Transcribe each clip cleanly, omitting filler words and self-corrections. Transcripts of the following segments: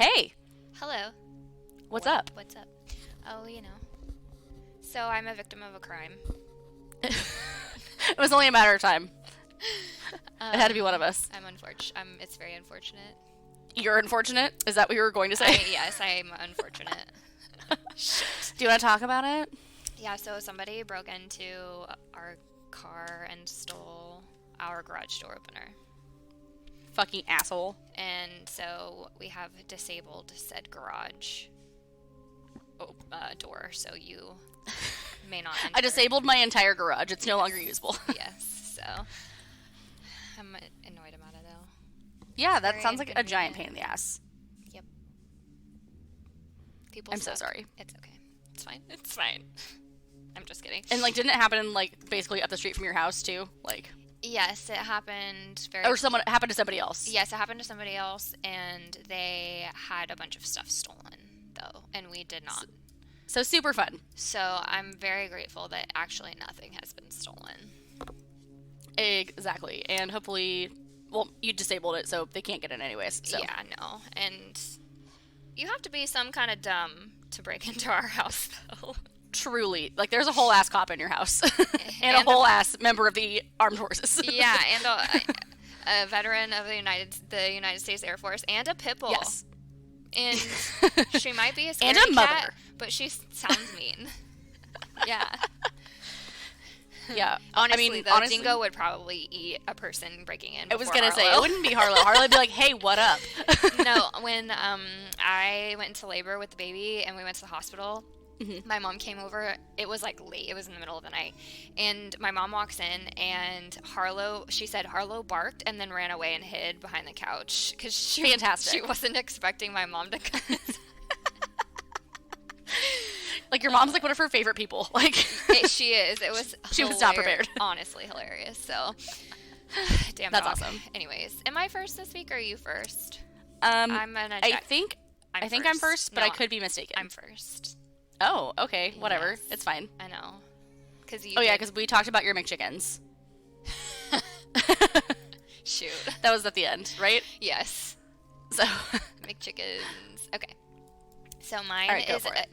Hey, Hello. what's up? What's up? Oh, So I'm a victim of a crime. It was only a matter of time. It had to be one of us. I'm unfortunate. It's very unfortunate. You're unfortunate? Is that what you were going to say? Yes, I'm unfortunate. Shit. Do you want to talk about it? Yeah, so somebody broke into our car and stole our garage door opener. Fucking asshole. And so we have disabled said garage door, so you may not enter. I disabled my entire garage. It's no longer usable. Yes, so I'm annoyed about it, though. Yeah, that Very sounds like a giant inconvenient. pain in the ass. Yep. People I'm so suck. sorry. It's okay. It's fine. It's fine. I'm just kidding. And, like, didn't it happen, like, basically up the street from your house, too? Like, Yes, it happened very... or it happened to somebody else? Yes, it happened to somebody else, and they had a bunch of stuff stolen, though, and we did not. So super fun. So I'm very grateful that actually nothing has been stolen. Exactly. And hopefully, well, you disabled it, so they can't get in anyways. So. Yeah, no. And you have to be some kind of dumb to break into our house, though. Truly. Like, there's a whole ass cop in your house. and a whole ass member of the armed forces. Yeah, and a veteran of the United States Air Force, and a pit bull. Yes. And she might be a scaredy And a mother. cat, but she sounds mean. Yeah. Yeah. Honestly, honestly, dingo would probably eat a person breaking in. I was gonna say, Harlow. it wouldn't be Harlow. Harlow would be like, hey, what up? No, when I went into labor with the baby and we went to the hospital, my mom came over. It was like late. It was in the middle of the night. And my mom walks in and she said Harlow barked and then ran away and hid behind the couch. Because Fantastic. She wasn't expecting my mom to come. Like, your mom's like one of her favorite people. Like, She is. It was She was not prepared. Honestly hilarious. So, damn That's dog. awesome. Anyways, am I first this week or are you first? I check. think I'm first, but No, I could be mistaken. I'm first. Oh, okay, whatever. Yes. It's fine. I know. Yeah, because we talked about your McChickens. Shoot. That was at the end, right? Yes. So, McChickens. Okay. So mine All right, go is for it.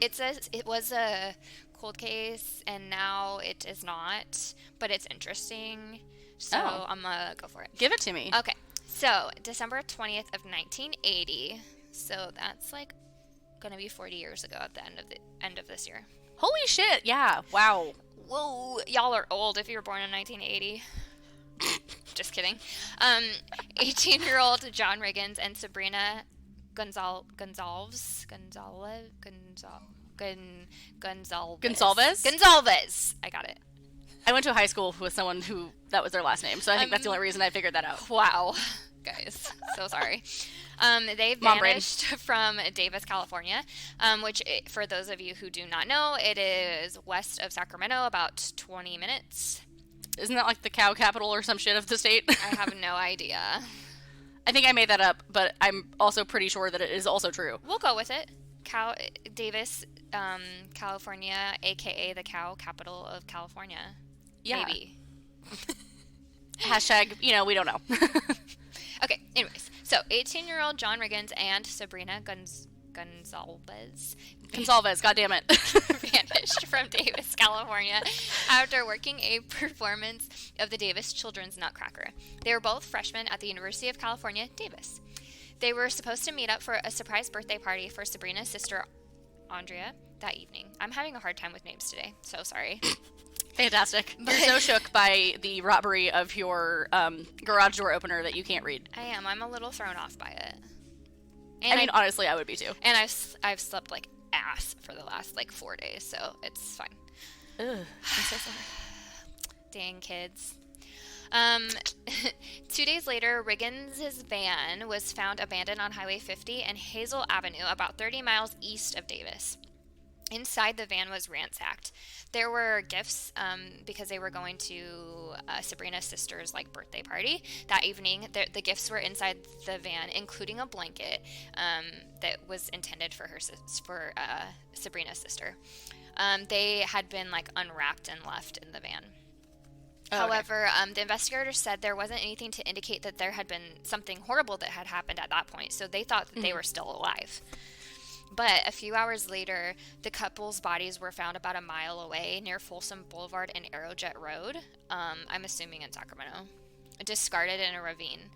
it was a cold case and now it is not, but it's interesting. So Oh. I'm gonna go for it. give it to me. Okay. So December 20th of 1980. So that's like gonna be 40 years ago at the end of this year. Holy shit! Yeah. Wow. Whoa, y'all are old if you were born in 1980. Just kidding. 18-year-old John Riggins and Sabrina Gonzalez. Gonsalves? I got it. I went to a high school with someone who that was their last name, so I think that's the only reason I figured that out. Wow. Guys, so sorry. They Mom brain. vanished from Davis, California, which, for those of you who do not know, it is west of Sacramento, about 20 minutes. Isn't that like the cow capital or some shit of the state? I have no idea. I think I made that up, but I'm also pretty sure that it is also true. We'll go with it. Davis, California, a.k.a. the cow capital of California. Yeah. Maybe. Hashtag, we don't know. Okay, anyways. So, 18-year-old John Riggins and Sabrina Gonzalez Gonsalves, goddammit. vanished from Davis, California after working a performance of the Davis Children's Nutcracker. They were both freshmen at the University of California, Davis. They were supposed to meet up for a surprise birthday party for Sabrina's sister, Andrea, that evening. I'm having a hard time with names today, so sorry. Fantastic. You're so shook by the robbery of your garage door opener that you can't read. I am. I'm a little thrown off by it. And honestly, I would be too. And I've slept like ass for the last 4 days, so it's fine. Ugh, I'm so sorry. Dang kids. 2 days later, Riggins' van was found abandoned on Highway 50 and Hazel Avenue, about 30 miles east of Davis. Inside, the van was ransacked. There were gifts because they were going to Sabrina's sister's birthday party that evening. The gifts were inside the van, including a blanket that was intended for Sabrina's sister. They had been unwrapped and left in the van. Oh, okay. However, the investigators said there wasn't anything to indicate that there had been something horrible that had happened at that point, so they thought that they were still alive. But a few hours later, the couple's bodies were found about a mile away near Folsom Boulevard and Aerojet Road, I'm assuming in Sacramento, discarded in a ravine.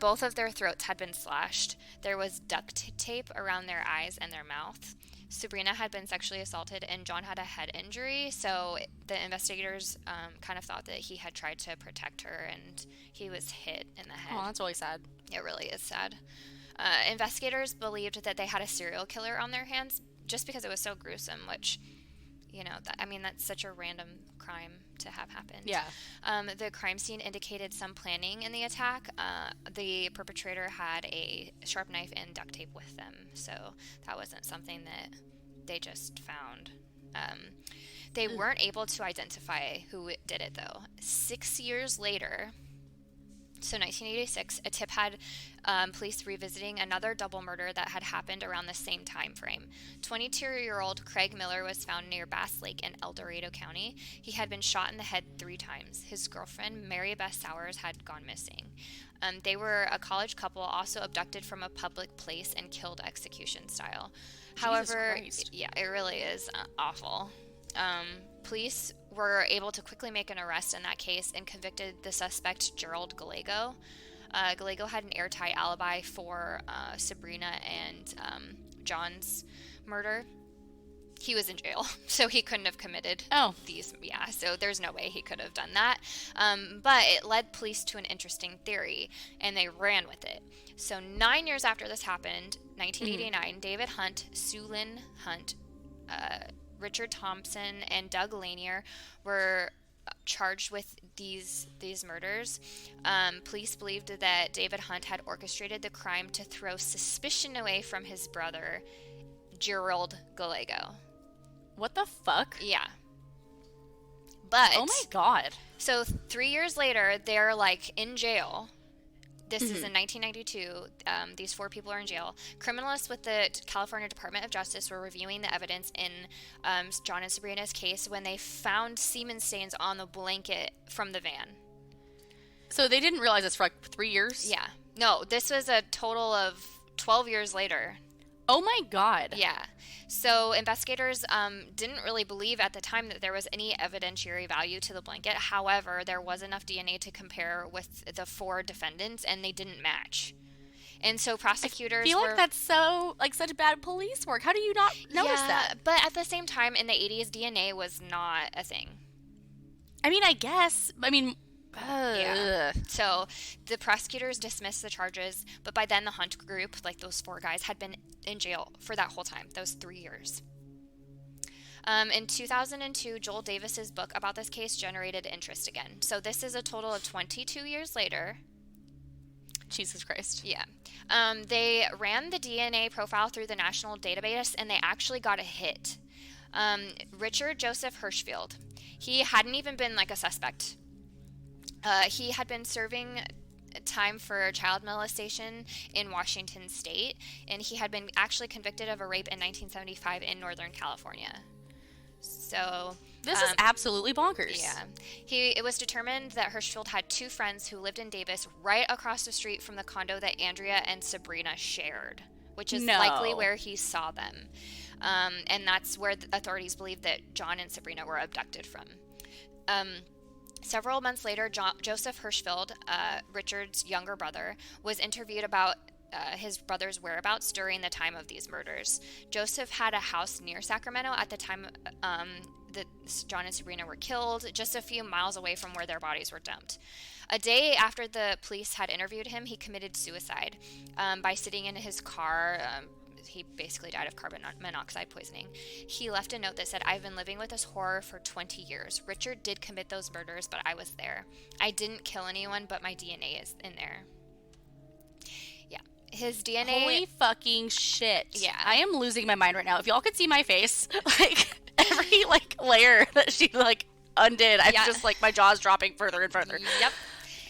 Both of their throats had been slashed. There was duct tape around their eyes and their mouth. Sabrina had been sexually assaulted, and John had a head injury, so the investigators kind of thought that he had tried to protect her, and he was hit in the head. Oh, that's really sad. It really is sad. Investigators believed that they had a serial killer on their hands just because it was so gruesome, which, that's such a random crime to have happened. Yeah. The crime scene indicated some planning in the attack. The perpetrator had a sharp knife and duct tape with them, so that wasn't something that they just found. They weren't able to identify who did it, though. 6 years later, so 1986, a tip had police revisiting another double murder that had happened around the same time frame. 22-year-old Craig Miller was found near Bass Lake in El Dorado County. He had been shot in the head 3 times. His girlfriend, Mary Beth Sowers, had gone missing. They were a college couple, also abducted from a public place and killed execution style. However, yeah, it really is awful. Police were able to quickly make an arrest in that case and convicted the suspect, Gerald Gallego. Gallego had an airtight alibi for Sabrina and John's murder. He was in jail, so he couldn't have committed these. Yeah, so there's no way he could have done that. But it led police to an interesting theory, and they ran with it. So 9 years after this happened, 1989, David Hunt, Sue Lynn Hunt, Richard Thompson, and Doug Lanier were charged with these murders. Police believed that David Hunt had orchestrated the crime to throw suspicion away from his brother, Gerald Gallego. What the fuck? Yeah. But oh my god. So 3 years later, they're in jail. This is in 1992. These 4 people are in jail. Criminalists with the California Department of Justice were reviewing the evidence in John and Sabrina's case when they found semen stains on the blanket from the van. So they didn't realize this for 3 years? Yeah. No, this was a total of 12 years later. Oh my god. Yeah. So investigators didn't really believe at the time that there was any evidentiary value to the blanket. However, there was enough DNA to compare with the 4 defendants, and they didn't match. And so prosecutors I feel like that's so, such bad police work. How do you not notice that? But at the same time, in the 80s, DNA was not a thing. I guess. Yeah. So the prosecutors dismissed the charges, but by then the Hunt group, those 4 guys, had been in jail for that whole time, those 3 years. In 2002, Joel Davis's book about this case generated interest again. So this is a total of 22 years later. Jesus Christ. Yeah. They ran the DNA profile through the national database, and they actually got a hit. Richard Joseph Hirschfield. He hadn't even been a suspect. He had been serving time for child molestation in Washington State, and he had been actually convicted of a rape in 1975 in Northern California. So this is absolutely bonkers. Yeah. It was determined that Hirschfield had 2 friends who lived in Davis right across the street from the condo that Andrea and Sabrina shared, which is likely where he saw them. And that's where the authorities believe that John and Sabrina were abducted from. Several months later, Joseph Hirschfield, Richard's younger brother, was interviewed about his brother's whereabouts during the time of these murders. Joseph had a house near Sacramento at the time that John and Sabrina were killed, just a few miles away from where their bodies were dumped. A day after the police had interviewed him, he committed suicide by sitting in his car. He basically died of carbon monoxide poisoning. He left a note that said, "I've been living with this horror for 20 years. Richard did commit those murders, but I was there. I didn't kill anyone, but my DNA is in there." Yeah. His DNA... Holy fucking shit. Yeah. I am losing my mind right now. If y'all could see my face, every, layer that she, undid, I'm just, my jaw's dropping further and further. Yep.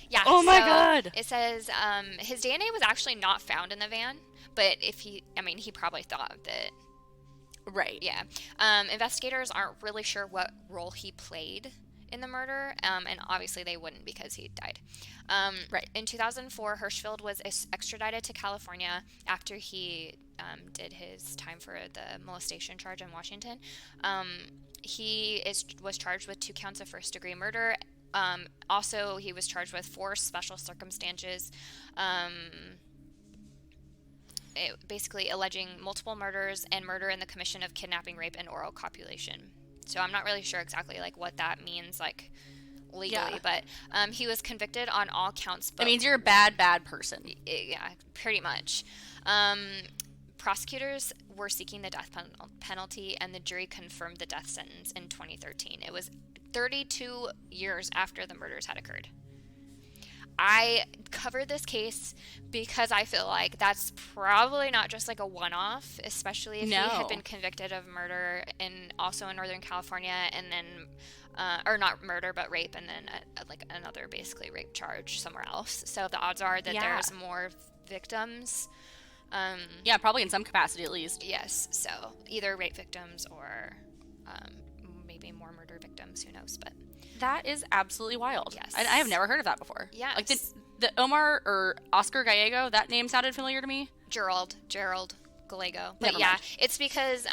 Yeah. Oh my god. It says his DNA was actually not found in the van, but he probably thought that. Right. Yeah. Investigators aren't really sure what role he played in the murder, and obviously they wouldn't because he died. Right. In 2004, Hirschfeld was extradited to California after he did his time for the molestation charge in Washington. Was charged with 2 counts of first-degree murder. Also, he was charged with 4 special circumstances, basically alleging multiple murders and murder in the commission of kidnapping, rape, and oral copulation. So I'm not really sure exactly like what that means like legally, but he was convicted on all counts. It means you're a bad person. Yeah, pretty much. Prosecutors were seeking the death penalty, and the jury confirmed the death sentence in 2013. It was 32 years after the murders had occurred. I covered this case because I feel like that's probably not just like a one-off, especially if he had been convicted of murder also in Northern California, and then, or not murder, but rape, and then like another basically rape charge somewhere else. So the odds are that there's more victims. Yeah, probably in some capacity at least. Yes, so either rape victims or maybe more murder victims, who knows, but... That is absolutely wild. Yes. I have never heard of that before. Yes. Like the Omar or Oscar Gallego, that name sounded familiar to me. Gerald Gallego. But Never yeah, mind. it's because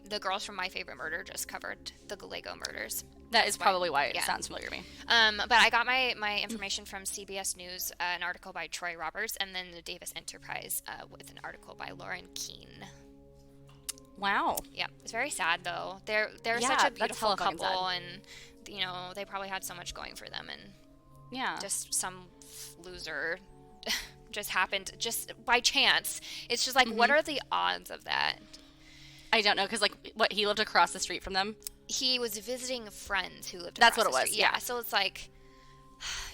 the girls from My Favorite Murder just covered the Gallego murders. That is probably why it sounds familiar to me. But I got my information from CBS News, an article by Troy Roberts, and then the Davis Enterprise with an article by Lauren Keene. Wow. Yeah, it's very sad though. They're such a beautiful couple, and you know they probably had so much going for them, and just some loser just happened just by chance. It's just like, what are the odds of that? I don't know, because like he lived across the street from them. He was visiting friends who lived. That's across what the it was. street. Yeah, so it's like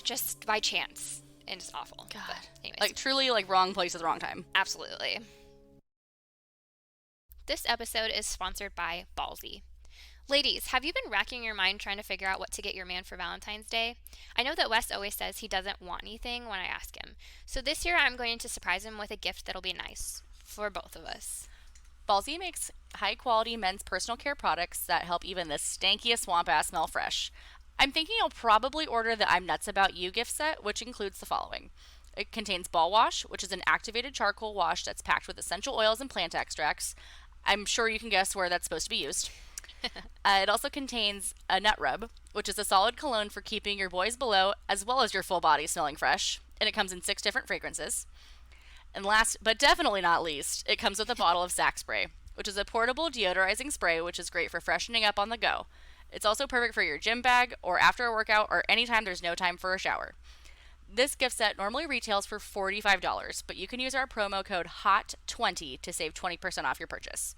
just by chance, and it's awful. God, but anyways. like truly like wrong place at the wrong time. Absolutely. This episode is sponsored by Ballsy. Ladies, have you been racking your mind trying to figure out what to get your man for Valentine's Day? I know that Wes always says he doesn't want anything when I ask him. So this year I'm going to surprise him with a gift that'll be nice for both of us. Ballsy makes high-quality men's personal care products that help even the stankiest swamp ass smell fresh. I'm thinking I'll probably order the I'm Nuts About You gift set, which includes the following. It contains Ball Wash, which is an activated charcoal wash that's packed with essential oils and plant extracts. I'm sure you can guess where that's supposed to be used. It also contains a Nut Rub, which is a solid cologne for keeping your boys below as well as your full body smelling fresh. And it comes in 6 different fragrances. And last, but definitely not least, it comes with a bottle of Sack Spray, which is a portable deodorizing spray which is great for freshening up on the go. It's also perfect for your gym bag or after a workout or anytime there's no time for a shower. This gift set normally retails for $45, but you can use our promo code HOT20 to save 20% off your purchase.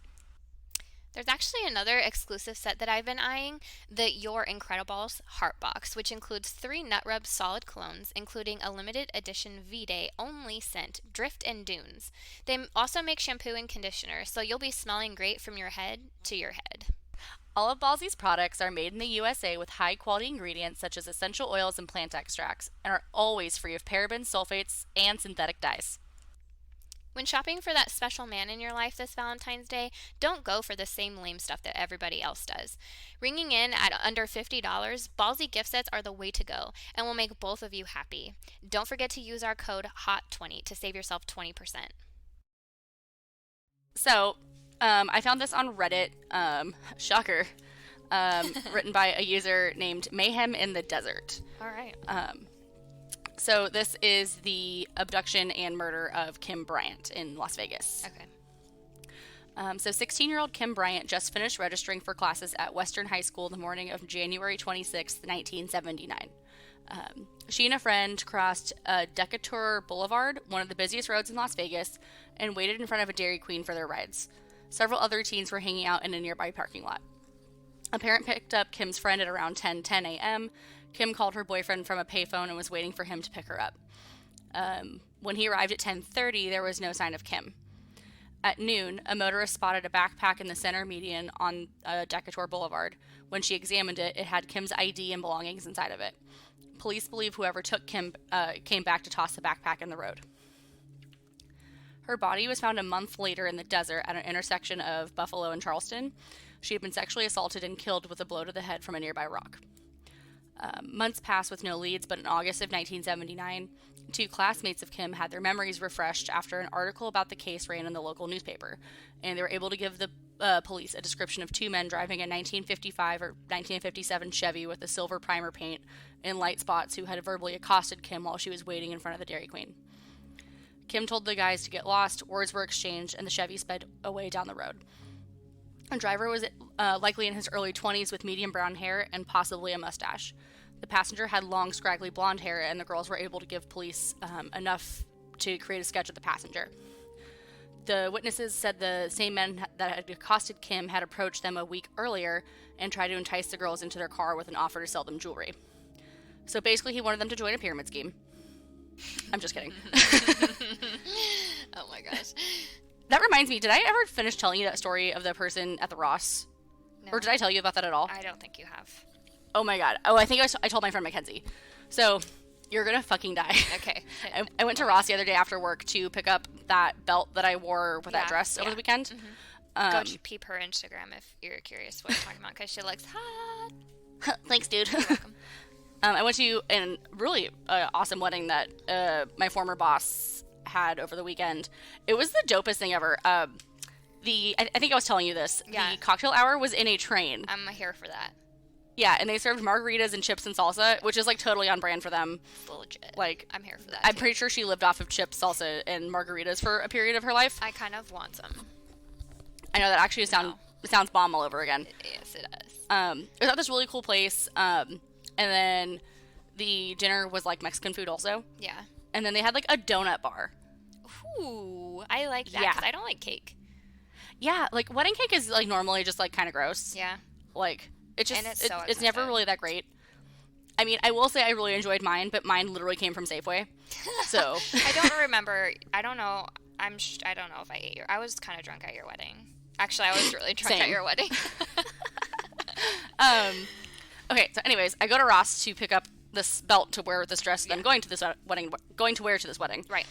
There's actually another exclusive set that I've been eyeing, the Your Incredibles Heart Box, which includes 3 Nut Rub solid colognes, including a limited edition V-Day only scent, Drift and Dunes. They also make shampoo and conditioner, so you'll be smelling great from your head to your head. All of Ballsy's products are made in the USA with high-quality ingredients such as essential oils and plant extracts, and are always free of parabens, sulfates, and synthetic dyes. When shopping for that special man in your life this Valentine's Day, don't go for the same lame stuff that everybody else does. Ringing in at under $50, Ballsy gift sets are the way to go and will make both of you happy. Don't forget to use our code HOT20 to save yourself 20%. So, I found this on Reddit, shocker, written by a user named Mayhem in the Desert. All right. So this is the abduction and murder of Kim Bryant in Las Vegas. Okay. So 16-year-old Kim Bryant just finished registering for classes at Western High School the morning of January 26, 1979. She and a friend crossed Decatur Boulevard, one of the busiest roads in Las Vegas, and waited in front of a Dairy Queen for their rides. Several other teens were hanging out in a nearby parking lot. A parent picked up Kim's friend at around 10 a.m. Kim called her boyfriend from a payphone and was waiting for him to pick her up. When he arrived at 10:30, there was no sign of Kim. At noon, a motorist spotted a backpack in the center median on Decatur Boulevard. When she examined it, it had Kim's ID and belongings inside of it. Police believe whoever took Kim came back to toss the backpack in the road. Her body was found a month later in the desert at an intersection of Buffalo and Charleston. She had been sexually assaulted and killed with a blow to the head from a nearby rock. Months passed with no leads, but in August of 1979, two classmates of Kim had their memories refreshed after an article about the case ran in the local newspaper, and they were able to give the police a description of two men driving a 1955 or 1957 Chevy with a silver primer paint and light spots who had verbally accosted Kim while she was waiting in front of the Dairy Queen. Kim told the guys to get lost, words were exchanged, and the Chevy sped away down the road. The driver was likely in his early 20s with medium brown hair and possibly a mustache. The passenger had long, scraggly blonde hair, and the girls were able to give police enough to create a sketch of the passenger. The witnesses said the same men that had accosted Kim had approached them a week earlier and tried to entice the girls into their car with an offer to sell them jewelry. So basically, he wanted them to join a pyramid scheme. I'm just kidding. Oh my gosh. That reminds me, did I ever finish telling you that story of the person at the Ross? No. Or did I tell you about that at all? I don't think you have. Oh my god. Oh, I think I told my friend Mackenzie. So, you're gonna fucking die. Okay. I went to Ross the other day after work to pick up that belt that I wore with that dress over the weekend. Go peep her Instagram if you're curious what I'm talking about, because she looks hot. Thanks, dude. You're welcome. I went to a really awesome wedding that my former boss had over the weekend. It was the dopest thing ever. I think I was telling you this. Yeah. The cocktail hour was in a train. I'm here for that. Yeah, and they served margaritas and chips and salsa, which is like totally on brand for them. Legit. Like, I'm here for that. I'm pretty sure she lived off of chips, salsa, and margaritas for a period of her life. I kind of want some. I know that actually sounds bomb all over again. Yes, it does. It was at this really cool place, and then the dinner was like Mexican food also. Yeah. And then they had like a donut bar. Ooh, I like that. Yeah. 'Cause I don't like cake. Yeah, like wedding cake is like normally just like kind of gross. Yeah. Like it's just And it's so it's never expensive. really that great. I mean, I will say I really enjoyed mine, but mine literally came from Safeway. So I don't remember. I don't know. I don't know if I ate I was kind of drunk at your wedding. Actually, I was really drunk at Same. your wedding. Okay, so anyways, I go to Ross to pick up this belt to wear with this dress that I'm going to this wedding, going to wear to this wedding. Right.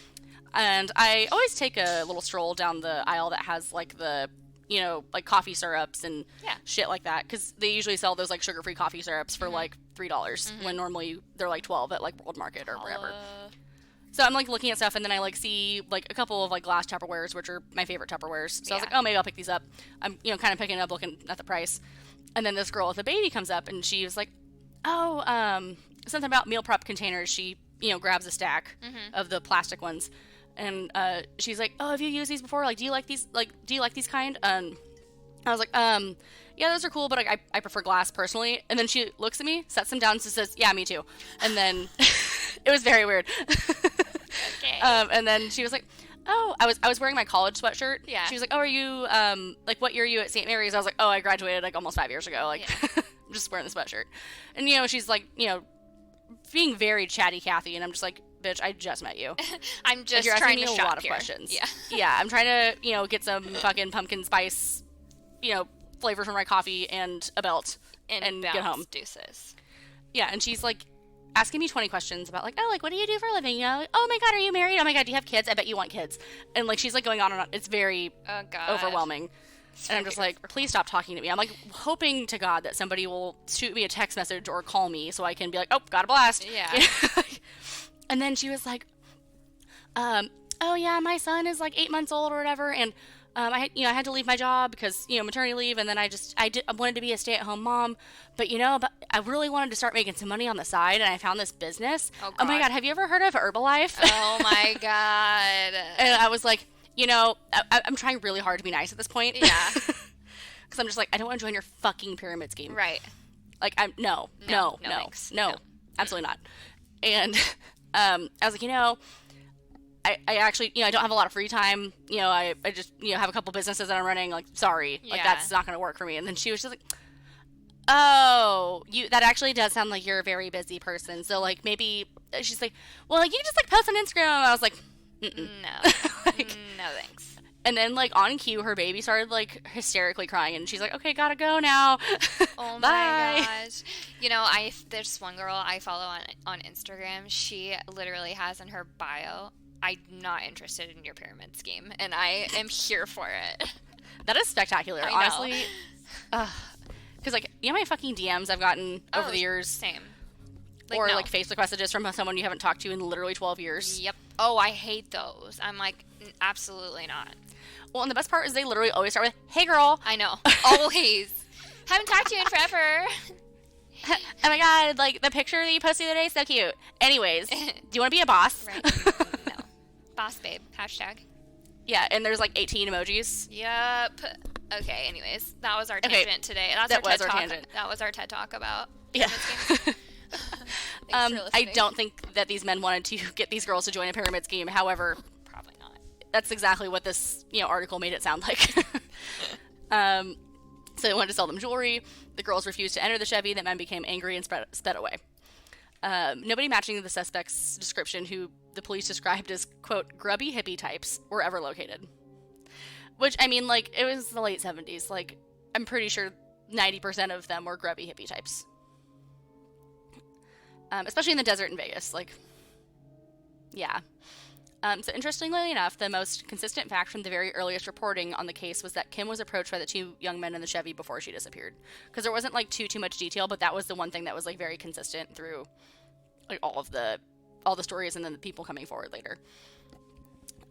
And I always take a little stroll down the aisle that has like the, like coffee syrups and shit like that, because they usually sell those like sugar-free coffee syrups for like $3 when normally they're like $12 at like World Market or wherever. So I'm like looking at stuff, and then I like see like a couple of like glass Tupperwares, which are my favorite Tupperwares. So I was like, oh, maybe I'll pick these up. I'm kind of picking it up, looking at the price, and then this girl with a baby comes up, and she was like, oh, something about meal prep containers. She grabs a stack of the plastic ones, and she's like, oh, have you used these before? Like, do you like these? Like, do you like these kind? And I was like, yeah, those are cool, but I prefer glass personally. And then she looks at me, sets them down, and says, yeah, me too. And then it was very weird. Okay. And then she was like, oh, I was wearing my college sweatshirt. Yeah. She was like, oh, are you, like, what year are you at St. Mary's? I was like, oh, I graduated like almost 5 years ago. Like, I'm just wearing the sweatshirt. And, she's like, being very chatty Cathy, and I'm just like, bitch, I just met you. I'm just You're trying asking to me shop a lot of here. questions. Yeah. Yeah, I'm trying to, get some fucking pumpkin spice, flavor for my coffee and a belt and get home. Deuces. Yeah, and she's like asking me 20 questions about like, oh, like, what do you do for a living? Like, oh my god, are you married? Oh my god, do you have kids? I bet you want kids. And like, she's like going on and on. It's very overwhelming. And I'm just like, please stop talking to me. I'm like hoping to God that somebody will shoot me a text message or call me so I can be like, oh, got a blast. Yeah. And then she was like, oh yeah, my son is like 8 months old or whatever, and I had to leave my job because maternity leave, and then I wanted to be a stay-at-home mom, but I really wanted to start making some money on the side, and I found this business. Oh my god, have you ever heard of Herbalife? Oh my god. And I was like, I'm trying really hard to be nice at this point. Yeah. Because I'm just like, I don't want to join your fucking pyramid scheme. Right. Like, no, thanks. no, absolutely not. And I was like, I actually, I don't have a lot of free time. I just, have a couple businesses that I'm running. Like, sorry, like that's not going to work for me. And then she was just like, oh, that actually does sound like you're a very busy person. So like maybe she's like, well, like you can just like post on Instagram. And I was like, mm-mm. No, like, no thanks. And then like on cue, her baby started like hysterically crying, and she's like, okay, gotta go now. Oh Bye. my gosh. There's one girl I follow on Instagram. She literally has in her bio, I'm not interested in your pyramid scheme, and I am here for it. That is spectacular. I know. Honestly, Because, like, you know how many fucking DMs I've gotten over Oh, the years? same. Like, Or, no. like, Facebook messages from someone you haven't talked to in literally 12 years? Yep. Oh, I hate those. I'm like, absolutely not. Well, and the best part is they literally always start with, hey, girl. I know. Always. Haven't talked to you in forever. Oh my god, like, the picture that you posted the other day is so cute. Anyways, do you want to be a boss? Right. No. Boss babe. Hashtag. Yeah, and there's, like, 18 emojis. Yep. Okay, anyways. That was our Okay, tangent today. That's that our was TED our Talk. tangent. That was our TED Talk about Yeah. Thanks for I listening. don't think that these men wanted to get these girls to join a pyramid scheme. However, Probably not. that's exactly what this, article made it sound like. So they wanted to sell them jewelry. The girls refused to enter the Chevy. The men became angry and sped away. Nobody matching the suspect's description, who the police described as, quote, grubby hippie types, were ever located. Which, I mean, like, it was the late 70s. Like, I'm pretty sure 90% of them were grubby hippie types. Especially in the desert in Vegas. Like, yeah. So interestingly enough, the most consistent fact from the very earliest reporting on the case was that Kim was approached by the two young men in the Chevy before she disappeared. Because there wasn't, like, too much detail, but that was the one thing that was, like, very consistent through, like, all the stories and then the people coming forward later.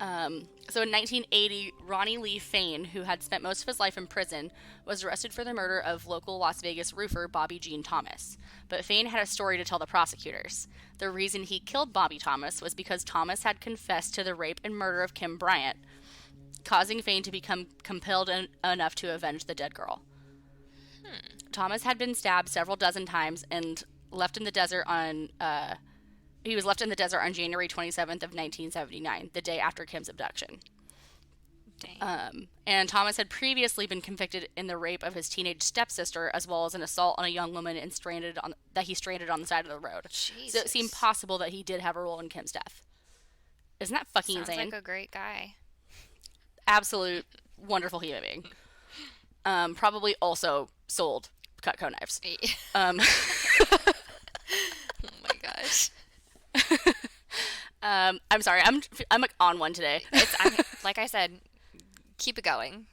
So in 1980, Ronnie Lee Fain, who had spent most of his life in prison, was arrested for the murder of local Las Vegas roofer Bobby Jean Thomas. But Fain had a story to tell the prosecutors. The reason he killed Bobby Thomas was because Thomas had confessed to the rape and murder of Kim Bryant, causing Fain to become compelled enough to avenge the dead girl. Thomas had been stabbed several dozen times and left in the desert on he was left in the desert on January 27th of 1979, the day after Kim's abduction. Dang. And Thomas had previously been convicted in the rape of his teenage stepsister, as well as an assault on a young woman and that he stranded on the side of the road. Jesus. So it seemed possible that he did have a role in Kim's death. Isn't that fucking Sounds insane? like a great guy. Absolute wonderful human being. Probably also sold Cutco knives. Um, Oh my gosh. I'm sorry, I'm like on one today. Like I said, keep it going.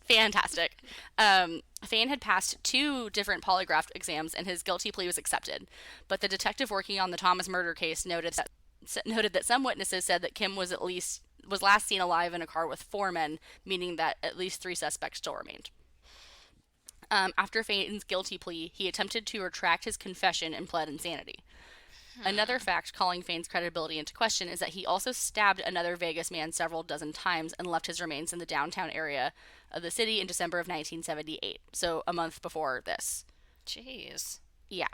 Fantastic. Fain had passed 2 different polygraph exams and his guilty plea was accepted. But the detective working on the Thomas murder case noted that some witnesses said that Kim was last seen alive in a car with 4 men, meaning that at least 3 suspects still remained. After Fain's guilty plea, he attempted to retract his confession and pled insanity. Another fact calling Fain's credibility into question is that he also stabbed another Vegas man several dozen times and left his remains in the downtown area of the city in December of 1978, so a month before this. Jeez. Yeah.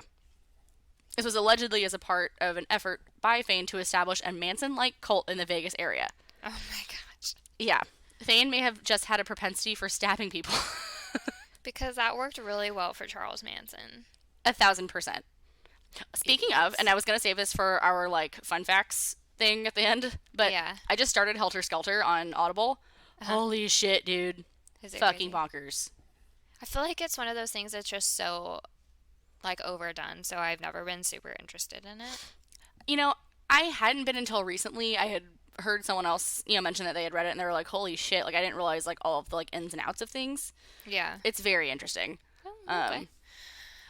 This was allegedly as a part of an effort by Fain to establish a Manson-like cult in the Vegas area. Oh my gosh. Yeah. Fain may have just had a propensity for stabbing people. Because that worked really well for Charles Manson. 1,000%. Speaking of, and I was going to save this for our, like, fun facts thing at the end, but Yeah. I just started Helter Skelter on Audible. Holy shit, dude. Is it Fucking crazy? bonkers. I feel like it's one of those things that's just so, like, overdone, so I've never been super interested in it. You know, I hadn't been until recently. I had heard someone else, mention that they had read it, and they were like, holy shit, like, I didn't realize, like, all of the, like, ins and outs of things. Yeah. It's very interesting. Oh, okay.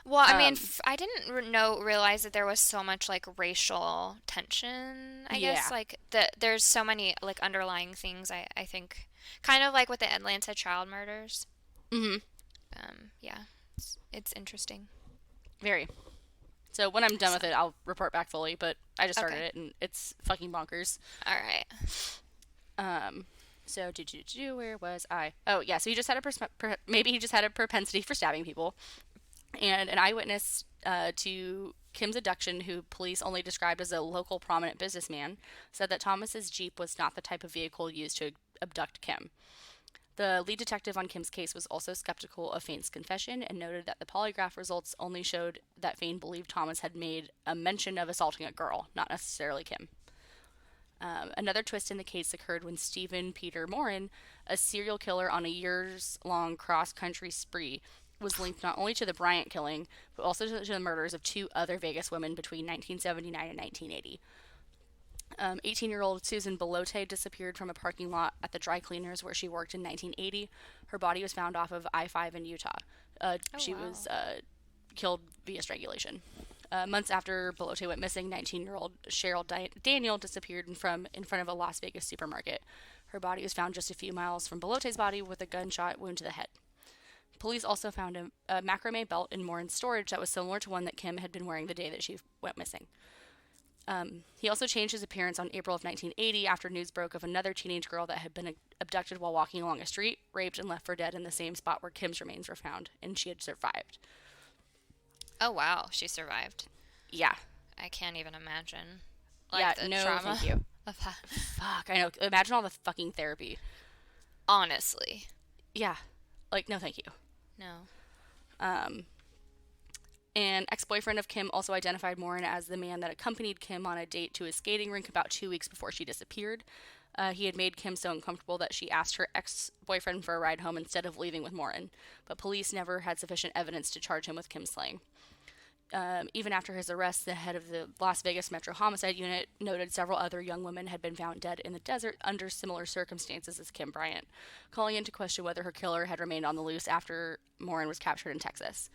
Well, I mean, I didn't realize that there was so much like racial tension. I guess Yeah. like there's so many like underlying things. I think kind of like with the Atlanta child murders. Mm-hmm. Yeah, it's interesting. Very. So when I'm done with it, I'll report back fully, but I just started Okay. it, and it's fucking bonkers. All right. So where was I? Oh yeah, so he just had maybe he just had a propensity for stabbing people, and an eyewitness to Kim's abduction, who police only described as a local prominent businessman, said that Thomas's Jeep was not the type of vehicle used to abduct Kim. The lead detective on Kim's case was also skeptical of Fain's confession and noted that the polygraph results only showed that Fain believed Thomas had made a mention of assaulting a girl, not necessarily Kim. Another twist in the case occurred when Stephen Peter Morin, a serial killer on a years-long cross-country spree, was linked not only to the Bryant killing, but also to the murders of 2 other Vegas women between 1979 and 1980. 18-year-old Susan Belote disappeared from a parking lot at the dry cleaners where she worked in 1980. Her body was found off of I-5 in Utah. Oh, She wow. was killed via strangulation. Months after Belote went missing, 19-year-old Cheryl Daniel disappeared in front of a Las Vegas supermarket. Her body was found just a few miles from Belote's body with a gunshot wound to the head. Police also found a macrame belt in Morin's storage that was similar to one that Kim had been wearing the day that she went missing. He also changed his appearance on April of 1980 after news broke of another teenage girl that had been abducted while walking along a street, raped, and left for dead in the same spot where Kim's remains were found, and she had survived. Oh, wow. She survived. Yeah. I can't even imagine. Yeah, The no, trauma thank you. of that. Fuck, I know. Imagine all the fucking therapy. Honestly. Yeah. Like, no, thank you. No. An ex-boyfriend of Kim also identified Morin as the man that accompanied Kim on a date to a skating rink about 2 weeks before she disappeared. He had made Kim so uncomfortable that she asked her ex-boyfriend for a ride home instead of leaving with Morin, but police never had sufficient evidence to charge him with Kim slaying. Even after his arrest, the head of the Las Vegas Metro Homicide Unit noted several other young women had been found dead in the desert under similar circumstances as Kim Bryant, calling into question whether her killer had remained on the loose after Morin was captured in Texas.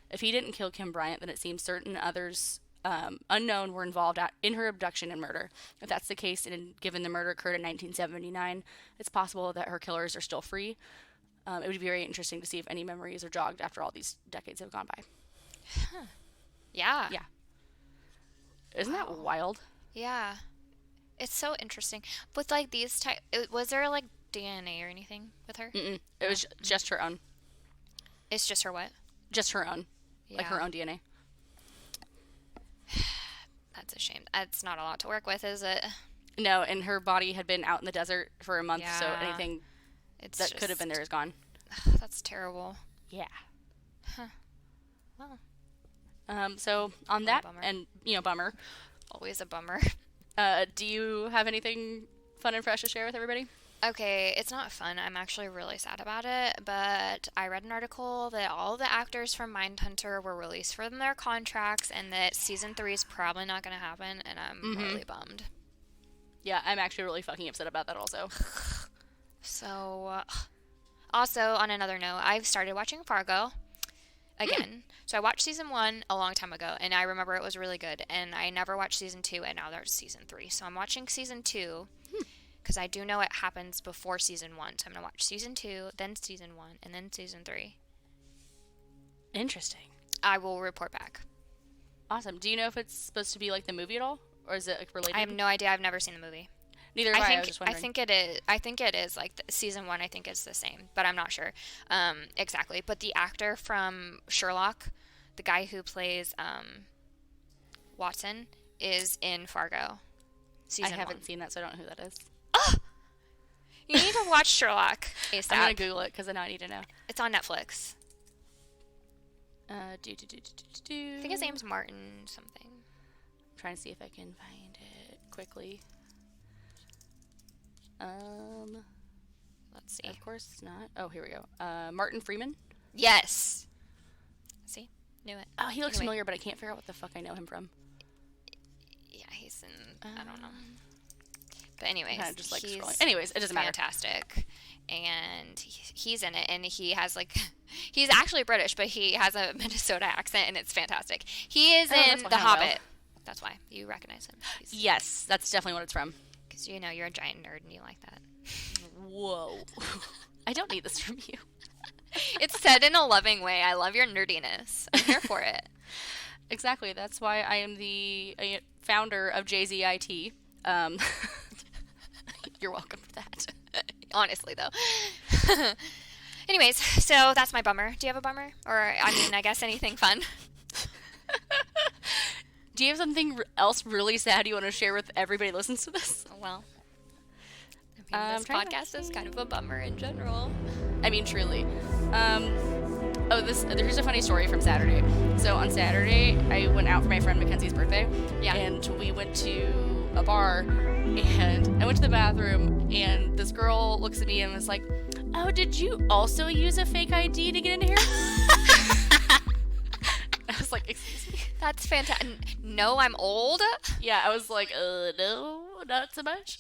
If he didn't kill Kim Bryant, then it seems certain others unknown were involved in her abduction and murder. If that's the case, and given the murder occurred in 1979, it's possible that her killers are still free. It would be very interesting to see if any memories are jogged after all these decades have gone by. Yeah. Yeah. Isn't that wild? Yeah. It's so interesting. With, like, these type... Was there, like, DNA or anything with her? Mm-mm. It was just her own. It's just her what? Just her own. Like her Yeah. own DNA. That's a shame. That's not a lot to work with, is it? No, and her body had been out in the desert for a month, so Yeah. anything It's that could have been there is gone. That's terrible. Yeah. Well, So on that, bummer. and bummer. always a bummer. Do you have anything fun and fresh to share with everybody? Okay, it's not fun. I'm actually really sad about it, but I read an article that all the actors from Mindhunter were released from their contracts and that season 3 is probably not going to happen, and I'm really bummed. Yeah, I'm actually really fucking upset about that also. So, also, on another note, I've started watching Fargo again. So I watched season 1 a long time ago, and I remember it was really good, and I never watched season 2, and now there's season 3. So I'm watching season 2, because I do know it happens before season 1. So I'm going to watch season 2, then season 1, and then season 3. Interesting. I will report back. Awesome. Do you know if it's supposed to be like the movie at all? Or is it like related? I have no idea. I've never seen the movie. Neither have I. I was just wondering. I think it is. I think it is like season 1. I think it's the same, but I'm not sure exactly. But the actor from Sherlock, the guy who plays Watson, is in Fargo. Season I haven't 1. seen that, so I don't know who that is. You need to watch Sherlock ASAP. I'm gonna Google it because I know I need to know. It's on Netflix. I I think his name's Martin something. I'm trying to see if I can find it quickly. Let's see. Of course it's not. Oh, here we go. Martin Freeman. Yes. See, knew it. Oh, he looks Anyway. familiar, but I can't figure out what the fuck I know him from. Yeah, he's in. I don't know. But anyways, Kind of just like he's scrolling. Anyways, it doesn't matter. fantastic, and he's in it, and he has like, he's actually British, but he has a Minnesota accent, and it's fantastic. He is Oh, in that's The why I know. Hobbit. That's why you recognize him. Yes, that's definitely what it's from. Because you're a giant nerd and you like that. Whoa. I don't need this from you. It's said in a loving way. I love your nerdiness. I'm here for it. Exactly. That's why I am the founder of JZIT. You're welcome for that. Honestly, though. Anyways, so that's my bummer. Do you have a bummer? Or, I guess anything fun? Do you have something else really sad you want to share with everybody who listens to this? Well, this podcast is kind of a bummer in general. I mean, truly. There's a funny story from Saturday. So on Saturday, I went out for my friend Mackenzie's birthday. Yeah. And we went to a bar, and I went to the bathroom, and this girl looks at me and was like, "Oh, did you also use a fake ID to get into here?" I was like, excuse me? That's fantastic. No, I'm old. Yeah, I was like, no, not so much.